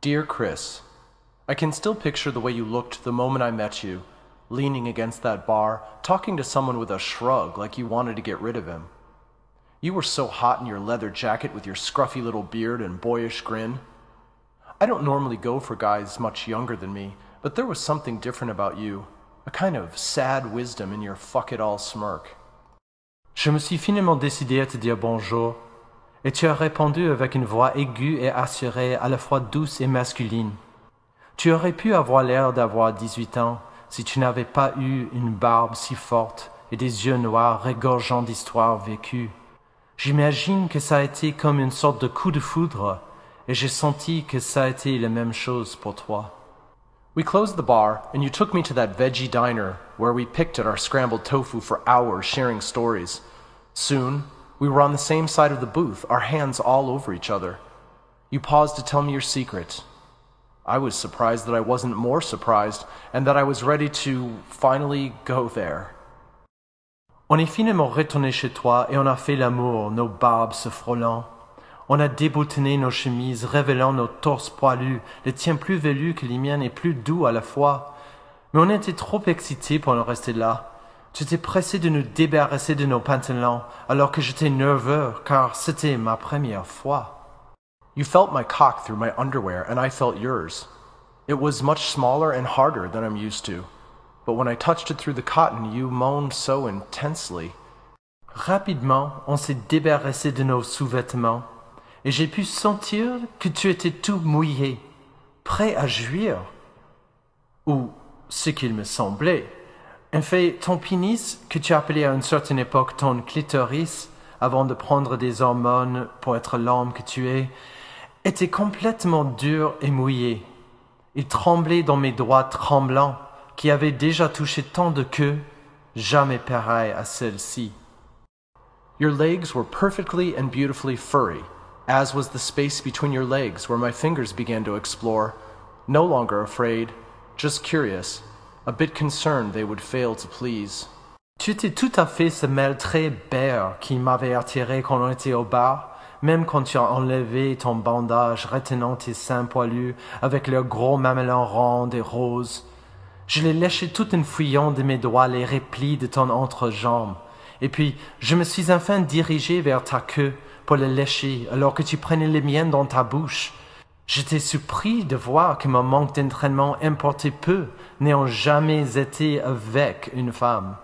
Dear Chris, I can still picture the way you looked the moment I met you, leaning against that bar, talking to someone with a shrug like you wanted to get rid of him. You were so hot in your leather jacket with your scruffy little beard and boyish grin. I don't normally go for guys much younger than me, but there was something different about you, a kind of sad wisdom in your fuck-it-all smirk. Je me suis finalement décidé à te dire bonjour, et tu as répondu avec une voix aiguë et assurée, à la fois douce et masculine. Tu aurais pu avoir l'air d'avoir 18 ans si tu n'avais pas eu une barbe si forte et des yeux noirs regorgeant d'histoires vécues. J'imagine que ça a été comme une sorte de coup de foudre, et j'ai senti que ça a été la même chose pour toi. We closed the bar, and you took me to that veggie diner where we picked at our scrambled tofu for hours sharing stories. Soon, we were on the same side of the booth, our hands all over each other. You paused to tell me your secret. I was surprised that I wasn't more surprised, and that I was ready to finally go there. On est finalement retourné chez toi et on a fait l'amour, nos barbes se frôlant. On a déboutonné nos chemises, révélant nos torses poilus, les tiens plus velus que les miens et plus doux à la fois. Mais on était trop excités pour en rester là. Tu t'es pressé de nous débarrasser de nos pantalons, alors que j'étais nerveux, car c'était ma première fois. You felt my cock through my underwear, and I felt yours. It was much smaller and harder than I'm used to. But when I touched it through the cotton, you moaned so intensely. Rapidement, on s'est débarrassé de nos sous-vêtements, et j'ai pu sentir que tu étais tout mouillé, prêt à jouir. Ou ce qu'il me semblait. En fait, ton pénis, que tu appelais à une certaine époque ton clitoris, avant de prendre des hormones pour être l'homme que tu es, était complètement dur et mouillé. Il tremblait dans mes doigts tremblants, qui avaient déjà touché tant de queues, jamais pareilles à celle-ci. Your legs were perfectly and beautifully furry, as was the space between your legs where my fingers began to explore, no longer afraid, just curious, a bit concerned they would fail to please. Tu étais tout à fait ce mâle très bear qui m'avait attiré quand on était au bar, même quand tu as enlevé ton bandage retenant tes seins poilus avec leurs gros mamelons ronds et roses. Je les léchais tout en fouillant de mes doigts les replis de ton entrejambe, et puis je me suis enfin dirigé vers ta queue pour le lécher alors que tu prenais les miennes dans ta bouche. J'étais surpris de voir que mon manque d'entraînement importait peu, n'ayant jamais été avec une femme.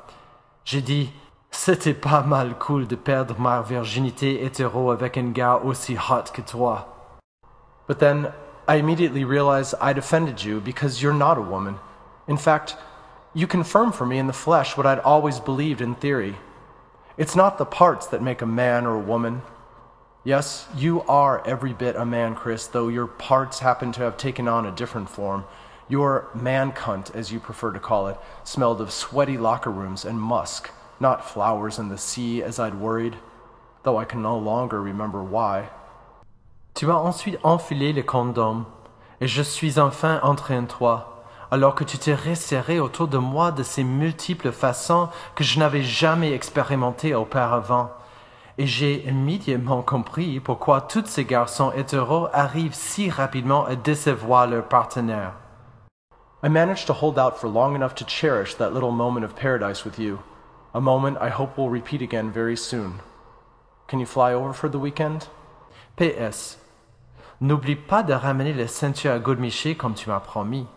J'ai dit, c'était pas mal cool de perdre ma virginité hétéro avec un gars aussi hot que toi. But then, I immediately realized I'd offended you because you're not a woman. In fact, you confirmed for me in the flesh what I'd always believed in theory. It's not the parts that make a man or a woman. Yes, you are every bit a man, Chris, though your parts happen to have taken on a different form. Your man-cunt, as you prefer to call it, smelled of sweaty locker rooms and musk, not flowers in the sea as I'd worried, though I can no longer remember why. Tu as ensuite enfilé le condom, et je suis enfin entré en toi, alors que tu t'es resserré autour de moi de ces multiples façons que je n'avais jamais expérimentées auparavant. Et j'ai immédiatement compris pourquoi tous ces garçons hétéros arrivent si rapidement à décevoir leur partenaire. I managed to hold out for long enough to cherish that little moment of paradise with you, a moment I hope will repeat again very soon. Can you fly over for the weekend? PS. N'oublie pas de ramener la ceinture à gourmicher comme tu m'as promis.